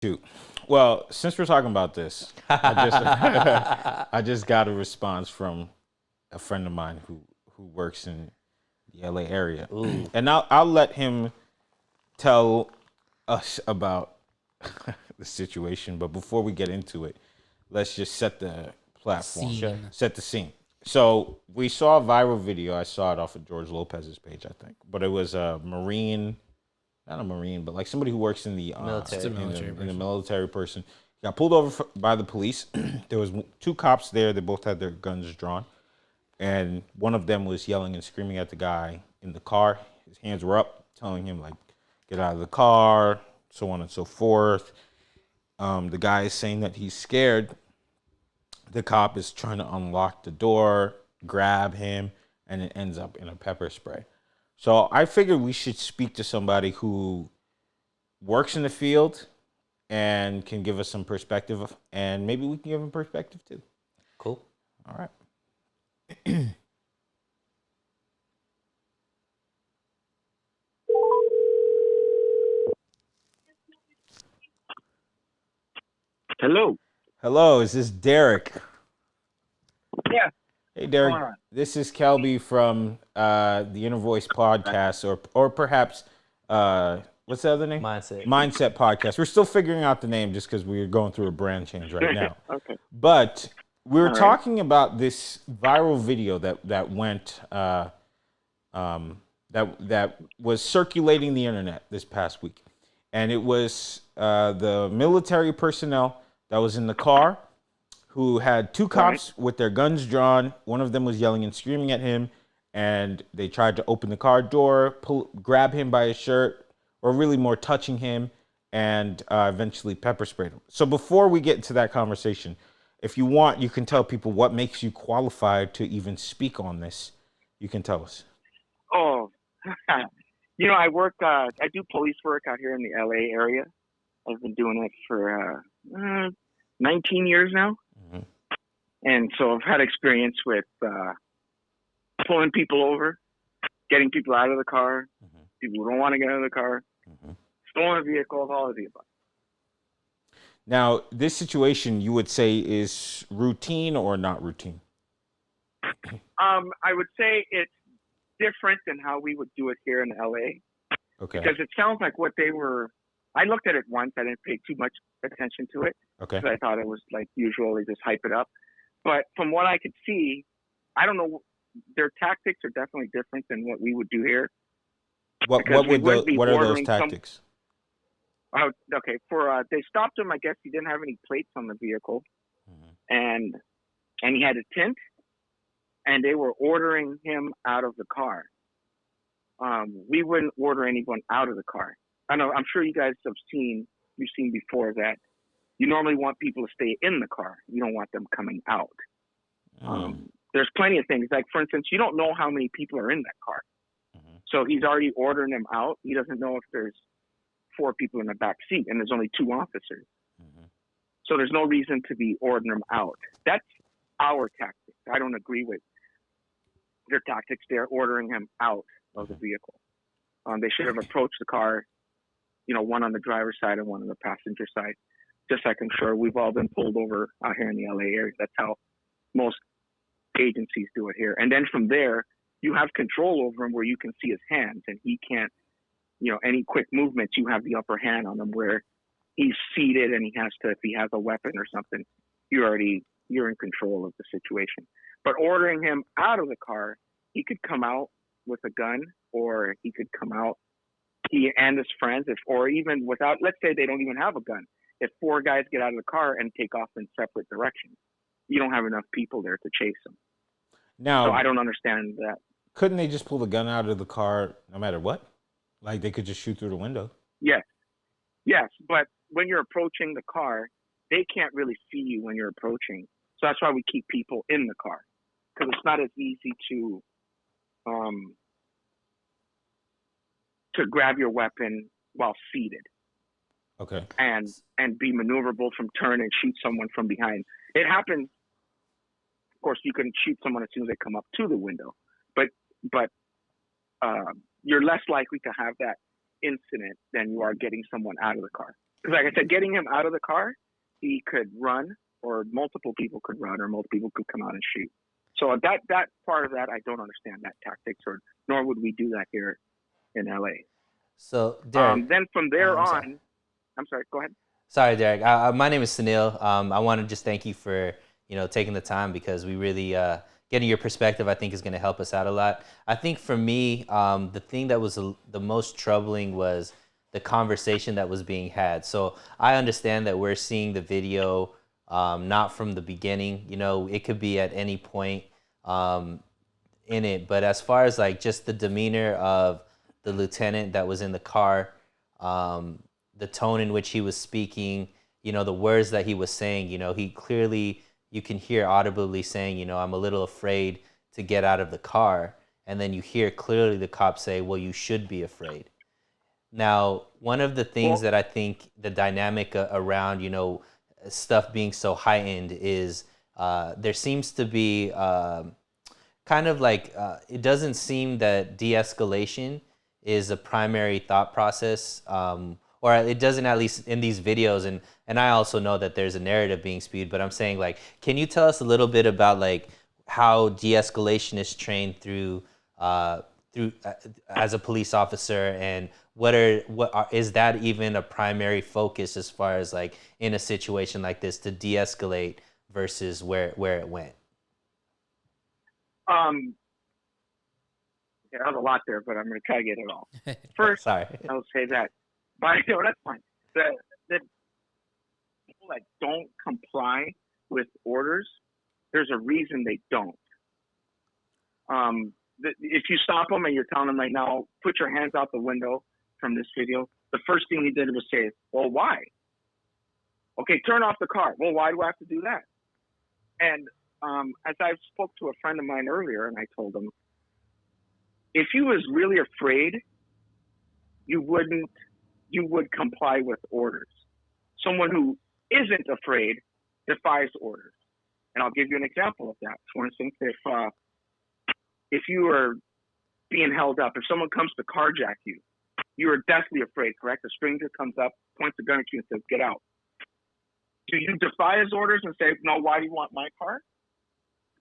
Shoot. Well, since we're talking about this, I just I just got a response from a friend of mine who works in the LA area, Ooh. and I'll let him tell us about the situation. But before we get into it, let's just set the platform, Scene. set the scene. So we saw a viral video. I saw it off of George Lopez's page, I think, but it was a Marine, not a Marine, but like somebody who works in the Military. in the military person. He got pulled over by the police. There was two cops there. They both had their guns drawn, and one of them was yelling and screaming at the guy in the car. His hands were up, telling him like, "Get out of the car," so on and so forth. The guy is saying that he's scared. The cop is trying to unlock the door, grab him, and it ends up in a pepper spray. So I figured we should speak to somebody who works in the field and can give us some perspective, and maybe we can give him perspective too. Cool. All right. Hello. Hello, is this Derek? Yeah. Hey, Derek. What's going on? This is Kelby from the Inner Voice podcast, or perhaps what's the other name? Mindset podcast. We're still figuring out the name just because we're going through a brand change right now. Okay. But we were All right. talking about this viral video that went that was circulating the internet this past week, and it was the military personnel that was in the car who had two cops with their guns drawn. One of them was yelling and screaming at him, and they tried to open the car door, grab him by his shirt, or really more touching him, and eventually pepper sprayed him. So before we get into that conversation, if you want, you can tell people what makes you qualified to even speak on this. You can tell us. Oh, I work. I do police work out here in the LA area. I've been doing it for 19 years now, and so I've had experience with pulling people over, getting people out of the car, people who don't want to get out of the car, stolen vehicles, all of the above. Now, this situation you would say is routine or not routine? I would say it's different than how we would do it here in LA. Okay. Because it sounds like what they were. I looked at it once. I didn't pay too much attention to it. Okay. Because I thought it was like usual. They just hype it up. But from what I could see, I don't know. Their tactics are definitely different than what we would do here. What are those tactics? Okay. They stopped him. I guess he didn't have any plates on the vehicle, and he had a tint, and they were ordering him out of the car. We wouldn't order anyone out of the car. I know. I'm sure you guys have seen. You've seen before that. You normally want people to stay in the car. You don't want them coming out. There's plenty of things. Like, for instance, you don't know how many people are in that car. So he's already ordering them out. He doesn't know if there's 4 people in the back seat and there's only 2 officers. So there's no reason to be ordering them out. That's our tactic. I don't agree with their tactics. They're ordering him out of the vehicle. They should have approached the car, one on the driver's side and one on the passenger side. Just like I'm sure we've all been pulled over out here in the LA area. That's how most agencies do it here. And then from there, you have control over him where you can see his hands, and he can't, any quick movements, you have the upper hand on him where he's seated and he has to, if he has a weapon or something, you're in control of the situation. But ordering him out of the car, he could come out with a gun, or he could come out, he and his friends, or even without, let's say they don't even have a gun. If 4 guys get out of the car and take off in separate directions, you don't have enough people there to chase them. Now, so I don't understand that. Couldn't they just pull the gun out of the car no matter what? Like, they could just shoot through the window? Yes, but when you're approaching the car, they can't really see you when you're approaching. So that's why we keep people in the car, because it's not as easy to grab your weapon while seated. Okay. And be maneuverable from turn and shoot someone from behind. It happens. Of course, you can shoot someone as soon as they come up to the window, but you're less likely to have that incident than you are getting someone out of the car. like I said, getting him out of the car, he could run, or multiple people could run, or multiple people could come out and shoot. So that part of that, I don't understand that tactics, or nor would we do that here in LA. So, Derek, Then from there I'm sorry. on, I'm sorry, go ahead. Sorry, Derek. My name is Sunil. I want to just thank you for taking the time because we really getting your perspective. I think is going to help us out a lot. I think for me, the thing that was the most troubling was the conversation that was being had. So I understand that we're seeing the video not from the beginning. It could be at any point in it. But as far as like just the demeanor of the lieutenant that was in the car. The tone in which he was speaking, the words that he was saying, he clearly, you can hear audibly saying, I'm a little afraid to get out of the car. And then you hear clearly the cop say, well, you should be afraid. Now, one of the things that I think the dynamic around, stuff being so heightened is there seems to be kind of like, it doesn't seem that de-escalation is a primary thought process, or it doesn't, at least in these videos. And I also know that there's a narrative being spewed, but I'm saying, like, can you tell us a little bit about like how de-escalation is trained through as a police officer, and is that even a primary focus as far as like in a situation like this to de-escalate versus where it went? Yeah, that was a lot there, but I'm going to try to get it all. First, Sorry. I'll say that, but that's fine. The people that don't comply with orders, there's a reason they don't. If you stop them and you're telling them right now, put your hands out the window from this video, the first thing he did was say, well, why? Okay, turn off the car. Well, why do I have to do that? And as I spoke to a friend of mine earlier, and I told him, if you was really afraid, you would comply with orders. Someone who isn't afraid defies orders. And I'll give you an example of that. For instance, if you are being held up, if someone comes to carjack you, you are deathly afraid, correct? A stranger comes up, points a gun at you and says, get out. Do you defy his orders and say, no, why do you want my car?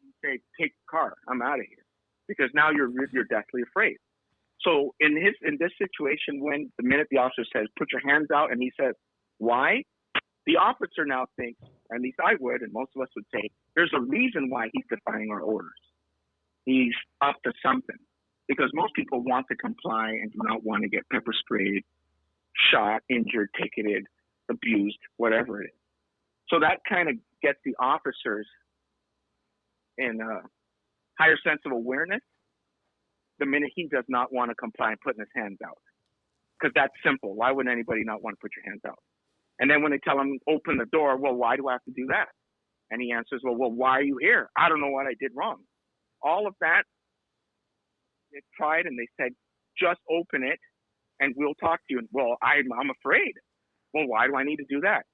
You say, take the car, I'm out of here. Because now you're deathly afraid. So in this situation, when the minute the officer says, put your hands out, and he says, why? The officer now thinks, at least I would, and most of us would say, there's a reason why he's defying our orders. He's up to something. Because most people want to comply and do not want to get pepper sprayed, shot, injured, ticketed, abused, whatever it is. So that kind of gets the officers in a higher sense of awareness the minute he does not want to comply and putting his hands out. Because that's simple. Why would anybody not want to put your hands out? And then when they tell him, open the door, well, why do I have to do that? And he answers, well, why are you here? I don't know what I did wrong. All of that, they tried and they said, just open it and we'll talk to you. Well, I'm afraid. Well, why do I need to do that?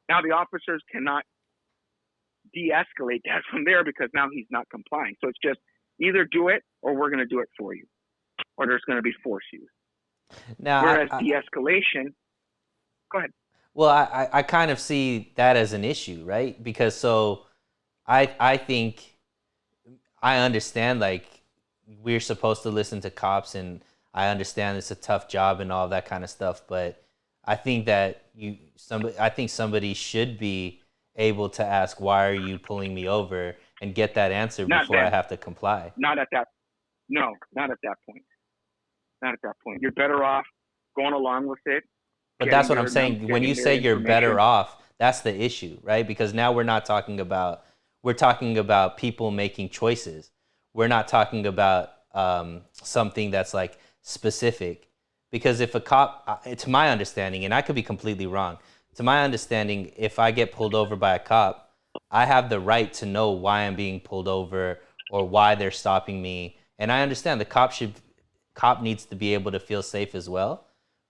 Now the officers cannot de-escalate that from there because now he's not complying. So it's just either do it or we're going to do it for you, or there's going to be force used. Now, whereas de-escalation, go ahead. Well, I kind of see that as an issue, right? Because so I think I understand, like, we're supposed to listen to cops, and I understand it's a tough job and all that kind of stuff, but I think that somebody should be able to ask, why are you pulling me over, and get that answer before I have to comply. Not at that point. Not at that point. Talking better off going along with it. But that's what I'm saying. When you say you're better off, that's the issue, right? Because now we're talking about people making choices. We're not talking about something that's like specific. Because if a cop, to my understanding, and I could be completely wrong, to my understanding, if I get pulled over by a cop, I have the right to know why I'm being pulled over or why they're stopping me. And I understand the cop needs to be able to feel safe as well.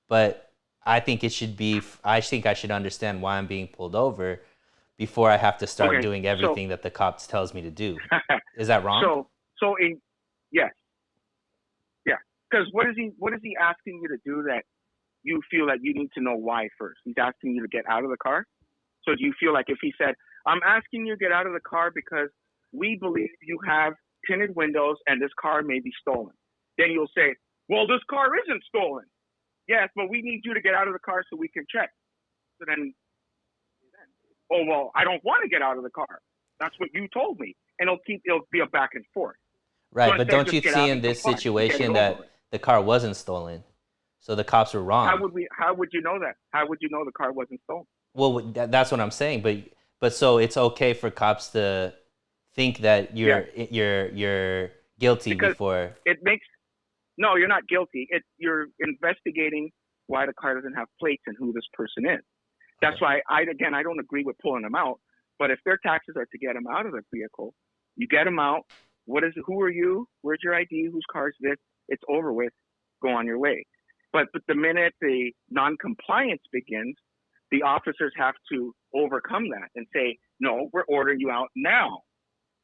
But I think I should understand why I'm being pulled over before I have to start doing everything that the cop tells me to do. Is that wrong? Yes. Yeah. Because what is he asking you to do that you feel that you need to know why first? He's asking you to get out of the car. So do you feel like if he said, I'm asking you to get out of the car because we believe you have tinted windows and this car may be stolen, then you'll say, well, this car isn't stolen. Yes, but we need you to get out of the car so we can check. So then, oh, well, I don't want to get out of the car. That's what you told me. And it'll be a back and forth. Right, So but don't you see in this situation that the car wasn't stolen? So the cops were wrong. How would you know that? How would you know the car wasn't stolen? Well, that's what I'm saying. But so it's okay for cops to think that you're guilty because before. No, you're not guilty. You're investigating why the car doesn't have plates and who this person is. That's why I don't agree with pulling them out. But if their taxes are to get them out of the vehicle, you get them out. Who are you? Where's your ID? Whose car is this? It's over with. Go on your way. But the minute the non-compliance begins, the officers have to overcome that and say, no, we're ordering you out now.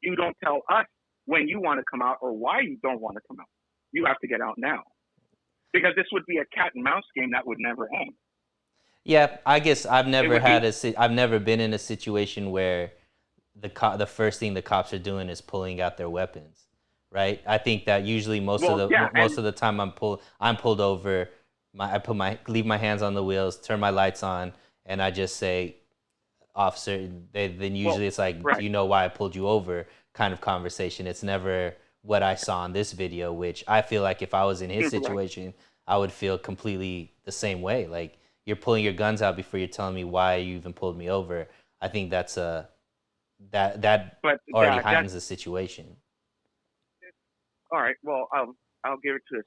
You don't tell us when you want to come out or why you don't want to come out. You have to get out now. Because this would be a cat and mouse game that would never end. Yeah, I guess I've never been in a situation where the first thing the cops are doing is pulling out their weapons, right? I think that usually most of the time I'm pulled over. I leave my hands on the wheels, turn my lights on, and I just say, officer. Then usually it's like, do you know why I pulled you over? Kind of conversation. It's never what I saw in this video, which I feel like if I was in his situation, I would feel completely the same way. Like, you're pulling your guns out before you're telling me why you even pulled me over. I think that already heightens the situation. All right. Well, I'll give it to a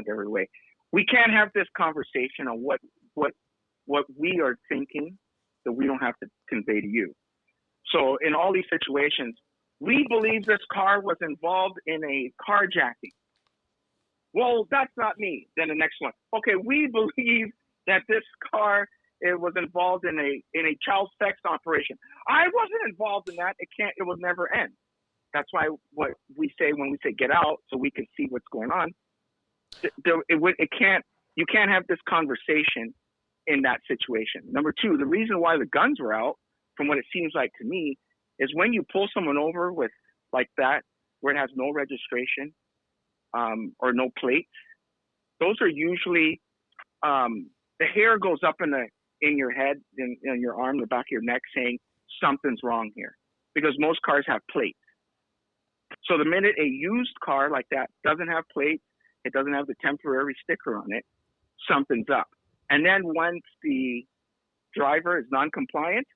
different way. We can't have this conversation on what we are thinking that we don't have to convey to you. So in all these situations, we believe this car was involved in a carjacking. Well, that's not me. Then the next one. Okay, we believe that this car was involved in a child sex operation. I wasn't involved in that. It will never end. That's why what we say when we say get out, so we can see what's going on. You can't have this conversation in that situation. Number two, the reason why the guns were out, from what it seems like to me, is when you pull someone over with like that, where it has no registration or no plates. Those are usually the hair goes up in your head, in your arm, the back of your neck, saying something's wrong here, because most cars have plates. So the minute a used car like that doesn't have plates, it doesn't have the temporary sticker on it, something's up. And then once the driver is non-compliant,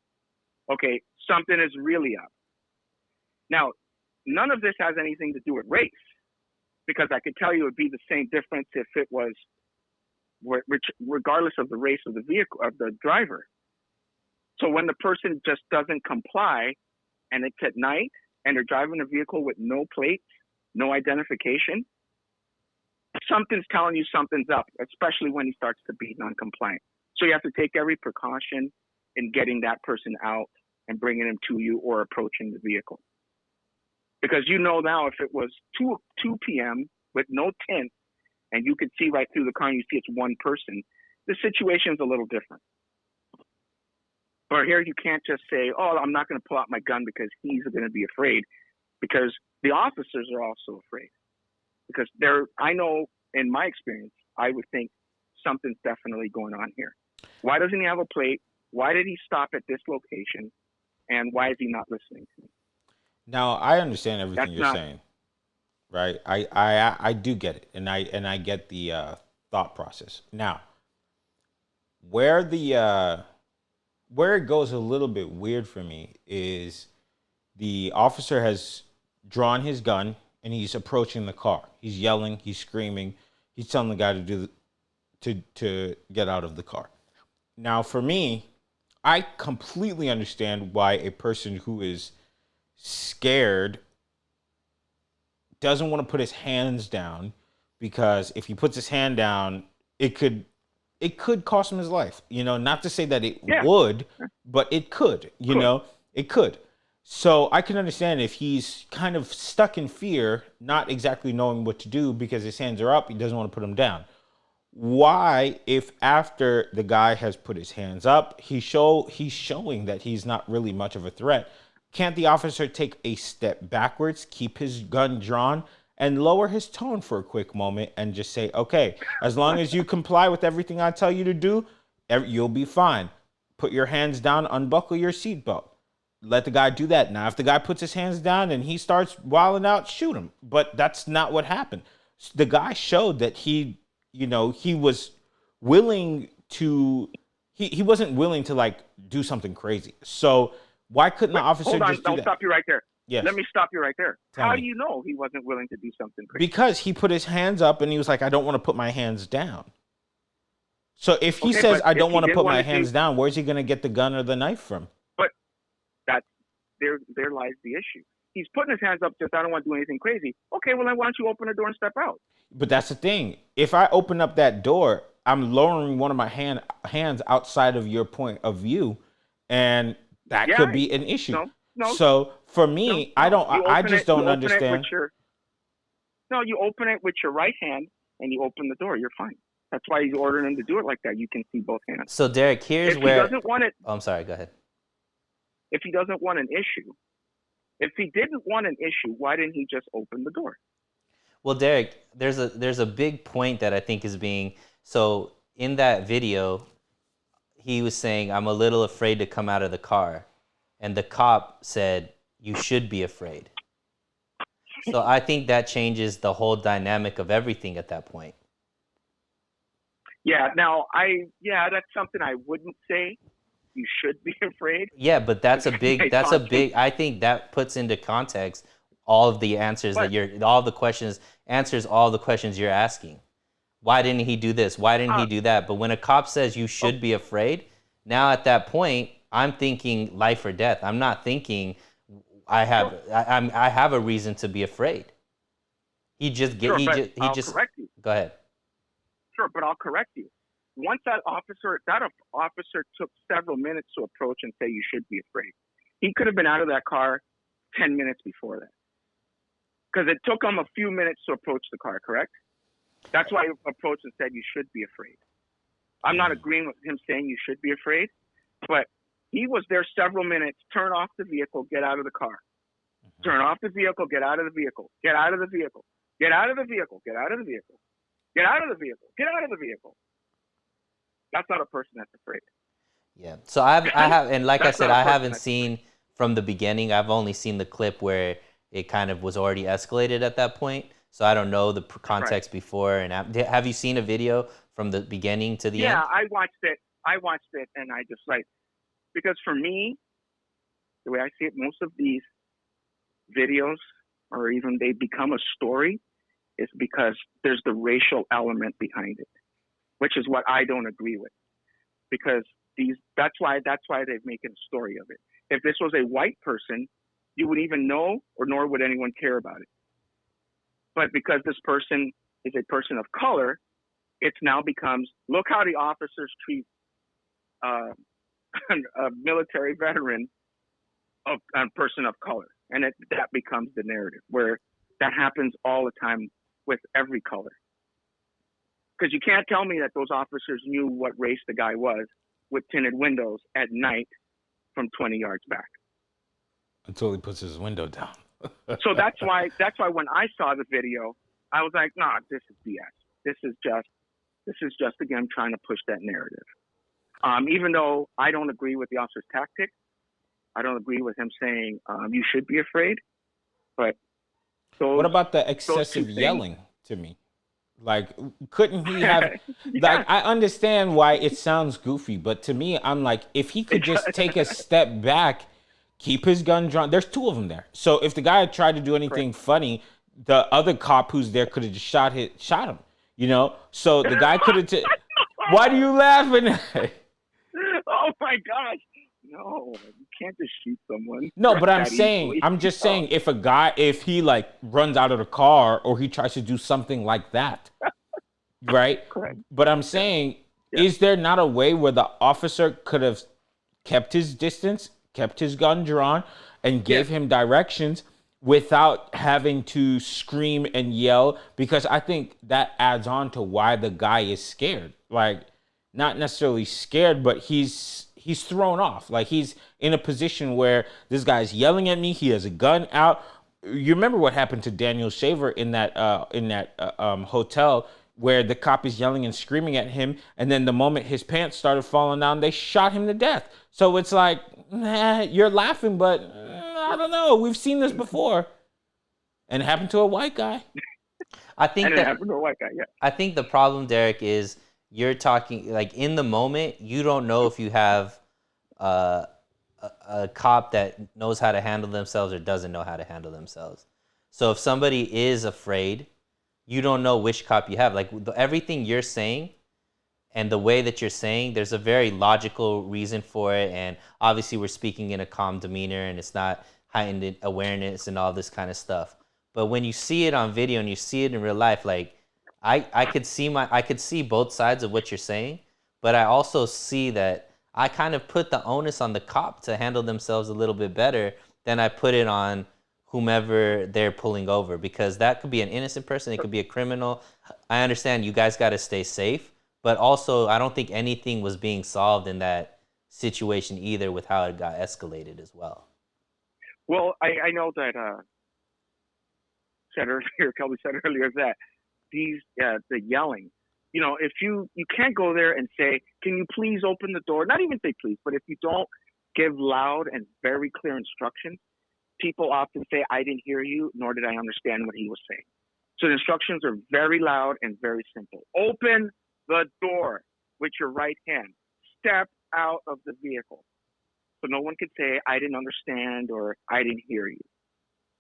okay, something is really up. Now, none of this has anything to do with race, because I could tell you it would be the same difference if it was, regardless of the race of the vehicle, of the driver. So when the person just doesn't comply and it's at night and they're driving a vehicle with no plates, no identification, something's telling you something's up, especially when he starts to be non-compliant. So you have to take every precaution in getting that person out and bringing him to you or approaching the vehicle. Because you know now, if it was 2 p.m. with no tint and you could see right through the car and you see it's one person, the situation's a little different. But here you can't just say, oh, I'm not going to pull out my gun because he's going to be afraid, because the officers are also afraid. Because I know in my experience, I would think something's definitely going on here. Why doesn't he have a plate? Why did he stop at this location? And why is he not listening to me? Now, I understand everything you're saying, right? I do get it, and I get the thought process. Now, where it goes a little bit weird for me is the officer has drawn his gun and he's approaching the car. He's yelling, he's screaming, he's telling the guy to get out of the car. Now, for me, I completely understand why a person who is scared doesn't want to put his hands down, because if he puts his hand down, it could cost him his life. You know, not to say that it would, but it could. You know, it could. So I can understand if he's kind of stuck in fear, not exactly knowing what to do because his hands are up, he doesn't want to put them down. why, if after the guy has put his hands up, he's showing that he's not really much of a threat, can't the officer take a step backwards, keep his gun drawn, and lower his tone for a quick moment and just say, okay, as long as you comply with everything I tell you to do, you'll be fine. Put your hands down, unbuckle your seatbelt. Let the guy do that. Now, if the guy puts his hands down and he starts wilding out, shoot him. But that's not what happened. The guy showed that he was willing to, he wasn't willing to like do something crazy. So why couldn't the officer hold on, just do I'll that? stop you right there. Yes. Let me stop you right there. Tell How me. do you know he wasn't willing to do something crazy? Because he put his hands up and he was like, I don't want to put my hands down. So if he Okay, says, but I if don't he want to didn't put wanna my do- hands down, where's he going to get the gun or the knife from? But there lies the issue. He's putting his hands up, just I don't want to do anything crazy. Okay, well then why don't you open the door and step out? But that's the thing. If I open up that door, I'm lowering one of my hands outside of your point of view, and that Yeah. could be an issue. No. So for me, I just don't You understand. open it with your right hand and you open the door. You're fine. That's why he's ordering him to do it like that. You can see both hands. So Derek, here's If he where. doesn't want it, Oh, I'm sorry. Go ahead. if he doesn't want an issue, if he didn't want an issue, why didn't he just open the door? Well, Derek, there's a big point that I think is being so in that video. He was saying, "I'm a little afraid to come out of the car," and the cop said, "You should be afraid." So I think that changes the whole dynamic of everything at that point. Yeah. Now, that's something I wouldn't say. You should be afraid. Yeah, but that's a big. That's I think that puts into context all of the answers answers all the questions you're asking. Why didn't he do this? Why didn't he do that? But when a cop says you should be afraid, now at that point, I'm thinking life or death. I'm not thinking I have a reason to be afraid. I'll correct you. Go ahead. Sure, but I'll correct you. Once that officer took several minutes to approach and say you should be afraid. He could have been out of that car 10 minutes before that. Because it took him a few minutes to approach the car, correct? That's why he approached and said you should be afraid. I'm not agreeing with him saying you should be afraid, but he was there several minutes, turn off the vehicle, get out of the car. Turn off the vehicle, get out of the vehicle, get out of the vehicle, get out of the vehicle, get out of the vehicle, get out of the vehicle, get out of the vehicle. That's not a person that's afraid. Yeah. So I have, and like I That's said, not a I person haven't that's seen from the beginning. I've only seen the clip where it kind of was already escalated at that point. So I don't know the context before and after. Have you seen a video from the beginning to the end? Yeah, I watched it, and I just because for me, the way I see it, most of these videos, or even they become a story, is because there's the racial element behind it, which is what I don't agree with. Because that's why they're making a story of it. If this was a white person, you would even know, or nor would anyone care about it. But because this person is a person of color, it now becomes, look how the officers treat a military veteran of a person of color. And that becomes the narrative, where that happens all the time with every color. Because you can't tell me that those officers knew what race the guy was with tinted windows at night from 20 yards back. Until he puts his window down. So that's why when I saw the video, I was like, nah, this is BS. This is just again trying to push that narrative. Even though I don't agree with the officer's tactic, I don't agree with him saying you should be afraid. But what about the excessive yelling to me? Like, couldn't he have? Like, I understand why it sounds goofy, but to me, I'm like, if he could just take a step back, keep his gun drawn. There's two of them there. So if the guy had tried to do anything funny, the other cop who's there could have just shot him. You know. So the guy could have. Why are you laughing at? Oh my gosh! No, you can't just shoot someone. No, but I'm just saying, if he like runs out of the car or he tries to do something like that, right? Correct. But I'm saying, is there not a way where the officer could have kept his distance, kept his gun drawn, and gave him directions, without having to scream and yell, because I think that adds on to why the guy is scared. Like, not necessarily scared, but he's thrown off. Like, he's in a position where this guy's yelling at me. He has a gun out. You remember what happened to Daniel Shaver in that hotel, where the cop is yelling and screaming at him, and then the moment his pants started falling down, they shot him to death. So it's like, you're laughing, but I don't know. We've seen this before, and it happened to a white guy. I think And it that happened to a white guy, yeah. I think the problem, Derek, is you're talking like in the moment. You don't know if you have a cop that knows how to handle themselves or doesn't know how to handle themselves. So if somebody is afraid, you don't know which cop you have. Like everything you're saying and the way that you're saying, there's a very logical reason for it. And obviously we're speaking in a calm demeanor and it's not heightened awareness and all this kind of stuff. But when you see it on video and you see it in real life, like I could see both sides of what you're saying, but I also see that I kind of put the onus on the cop to handle themselves a little bit better than I put it on whomever they're pulling over, because that could be an innocent person. It could be a criminal. I understand you guys got to stay safe, but also I don't think anything was being solved in that situation either with how it got escalated as well. Well, I know that Kelby said earlier that the yelling, if you can't go there and say, can you please open the door? Not even say please, but if you don't give loud and very clear instructions, people often say, I didn't hear you, nor did I understand what he was saying. So the instructions are very loud and very simple. Open the door with your right hand. Step out of the vehicle. So no one could say, I didn't understand or I didn't hear you.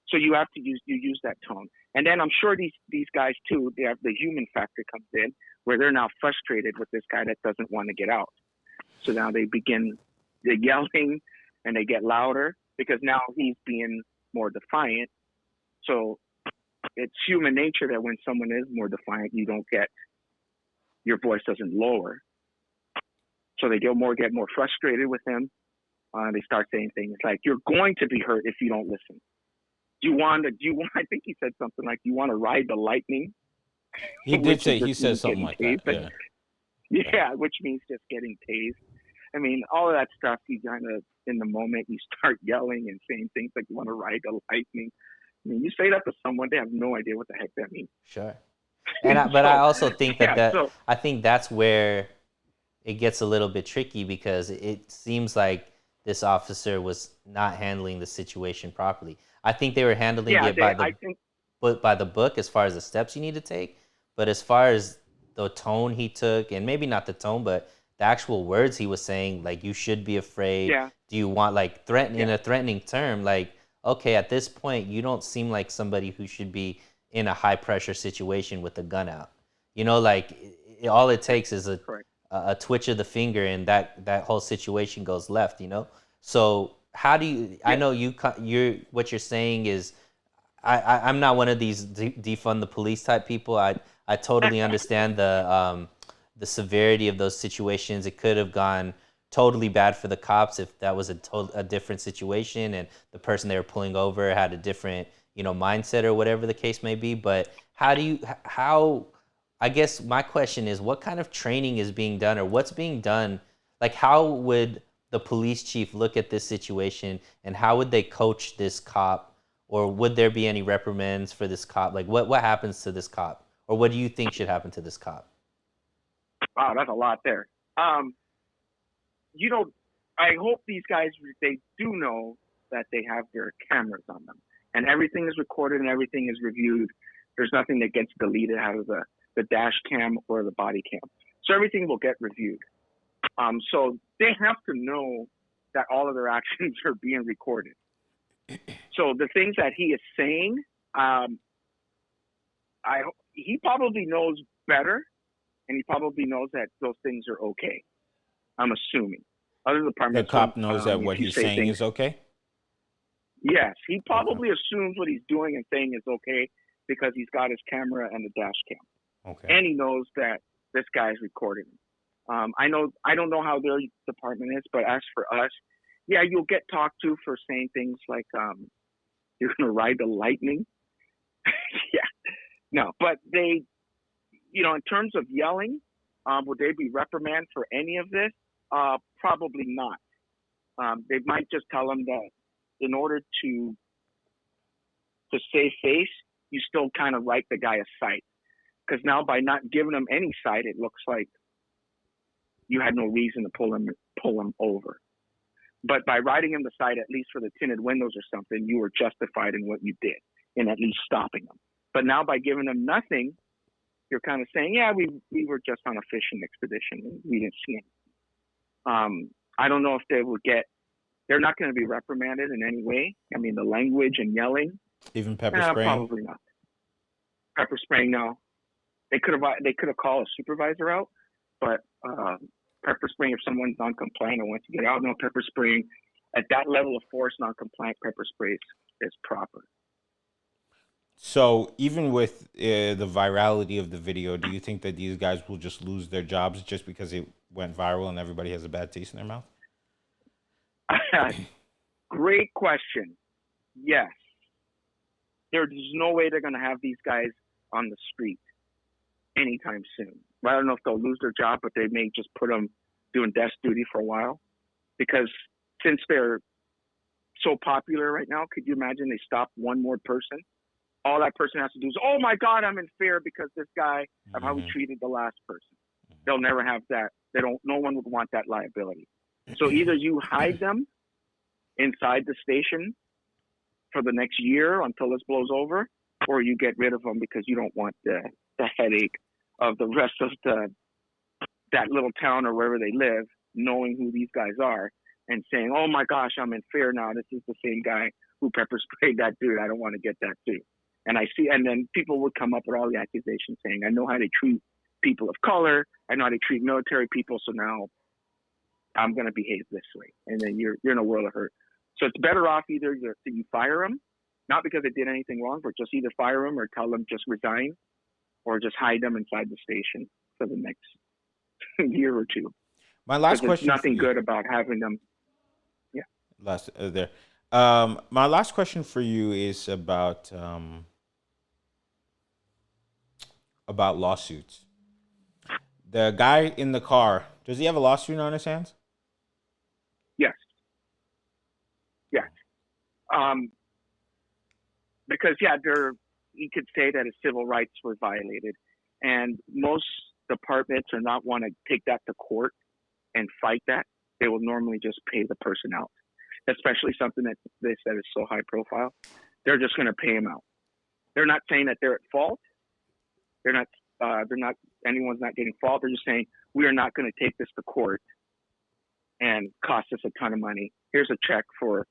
So you have to use that tone. And then I'm sure these guys too, they have the human factor comes in where they're now frustrated with this guy that doesn't want to get out. So now they begin the yelling and they get louder because now he's being more defiant. So it's human nature that when someone is more defiant, your voice doesn't lower. So they get more frustrated with him. They start saying things like, you're going to be hurt if you don't listen. I think he said something like, you want to ride the lightning? He said something like that. Yeah. Yeah, which means just getting tased. I mean, all of that stuff, you kind of, in the moment, you start yelling and saying things like you want to ride the lightning. I mean, you say that to someone, they have no idea what the heck that means. Sure. But I also think I think that's where it gets a little bit tricky, because it seems like this officer was not handling the situation properly. I think they were handling it by the book as far as the steps you need to take. But as far as the tone he took, and maybe not the tone, but the actual words he was saying, like, you should be afraid. Yeah. Do you want, like, in a threatening term, like, okay, at this point, you don't seem like somebody who should be in a high pressure situation with a gun out. Like all it takes is a twitch of the finger and that whole situation goes left, So how do you, I know what you're saying is, I'm not one of these defund the police type people. I totally understand the severity of those situations. It could have gone totally bad for the cops if that was a different situation and the person they were pulling over had a different, mindset or whatever the case may be. But I guess my question is, what kind of training is being done, or what's being done? Like, how would the police chief look at this situation, and how would they coach this cop, or would there be any reprimands for this cop? Like, what happens to this cop, or what do you think should happen to this cop? Wow, that's a lot there. I hope these guys, they do know that they have their cameras on them, and everything is recorded and everything is reviewed. There's nothing that gets deleted out of the dash cam or the body cam. So everything will get reviewed. So they have to know that all of their actions are being recorded. So the things that he is saying, he probably knows better, and he probably knows that those things are okay. I'm assuming. Other departments, the cop knows that what he's saying is okay? Yes, he probably assumes what he's doing and saying is okay because he's got his camera and the dash cam. Okay. And he knows that this guy's recording him. I don't know how their department is, but as for us, yeah, you'll get talked to for saying things like, You're going to ride the lightning? Yeah. No, but they, in terms of yelling, would they be reprimanded for any of this? Probably not. They might just tell them that in order to save face, you still kind of write the guy a cite. Because now by not giving him any cite, it looks like you had no reason to pull him over. But by writing him the cite, at least for the tinted windows or something, you were justified in what you did in at least stopping him. But now by giving him nothing, you're kind of saying, yeah, we were just on a fishing expedition and we didn't see anything. I don't know if they're not going to be reprimanded in any way. I mean, the language and yelling. Even pepper spraying? Probably not. Pepper spraying, no. They could have called a supervisor out, but pepper spraying if someone's non-compliant and wants to get out, no, pepper spraying at that level of force, non-compliant pepper spray is proper. So even with the virality of the video, do you think that these guys will just lose their jobs just because it went viral and everybody has a bad taste in their mouth? Great question. Yes. There's no way they're going to have these guys on the street anytime soon. I don't know if they'll lose their job, but they may just put them doing desk duty for a while. Because since they're so popular right now, could you imagine they stop one more person? All that person has to do is, oh my God, I'm in fear because this guy of how he treated the last person. They'll never have that. No one would want that liability. So either you hide them inside the station for the next year until this blows over, or you get rid of them because you don't want the headache of the rest of that little town or wherever they live knowing who these guys are and saying, oh my gosh, I'm in fear now. This is the same guy who pepper sprayed that dude. I don't want to get that too. And then people would come up with all the accusations saying, I know how to treat people of color. I know how to treat military people. So now I'm going to behave this way. And then you're in a world of hurt. So it's better off either that you fire them, not because they did anything wrong, but just either fire them or tell them just resign or just hide them inside the station for the next year or two. My last question. There's nothing good about having them. Yeah. My last question for you is about lawsuits. The guy in the car, does he have a lawsuit on his hands? Yes. Yes. Because he could say that his civil rights were violated, and most departments are not want to take that to court and fight that. They will normally just pay the person out, especially something that they said is so high profile. They're just going to pay him out. They're not saying that they're at fault. They're not. Anyone's not getting fault. They're just saying we are not going to take this to court and cost us a ton of money. Here's a check for.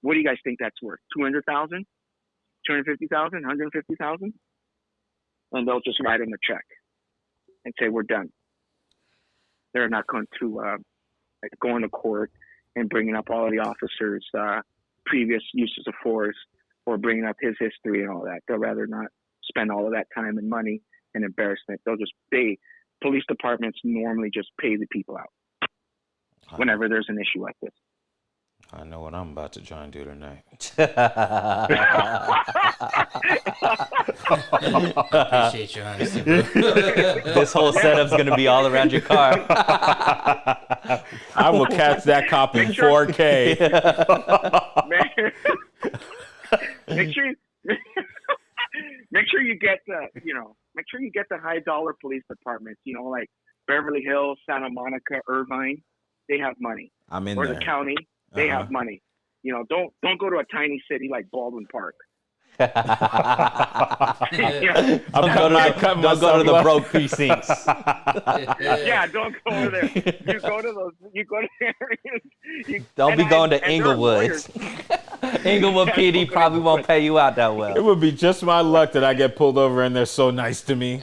What do you guys think that's worth? 200,000, 250,000, 150,000, and they'll just write him a check and say we're done. They're not going to go into court and bringing up all of the officers' previous uses of force or bringing up his history and all that. They'll rather not spend all of that time and money and embarrassment. Police departments normally just pay the people out whenever there's an issue like this. I know what I'm about to try and do tonight. Appreciate your honesty, bro. This whole setup's going to be all around your car. I will catch that cop in 4K. Make sure you get the high dollar police departments, like Beverly Hills, Santa Monica, Irvine. They have money. I'm in or there. The county, they have money. Don't go to a tiny city like Baldwin Park. Don't go to the broke precincts. Yeah, don't go over there. You go to areas. Don't be going to Inglewood. Inglewood PD probably won't pay you out that well. It would be just my luck that I get pulled over and they're so nice to me.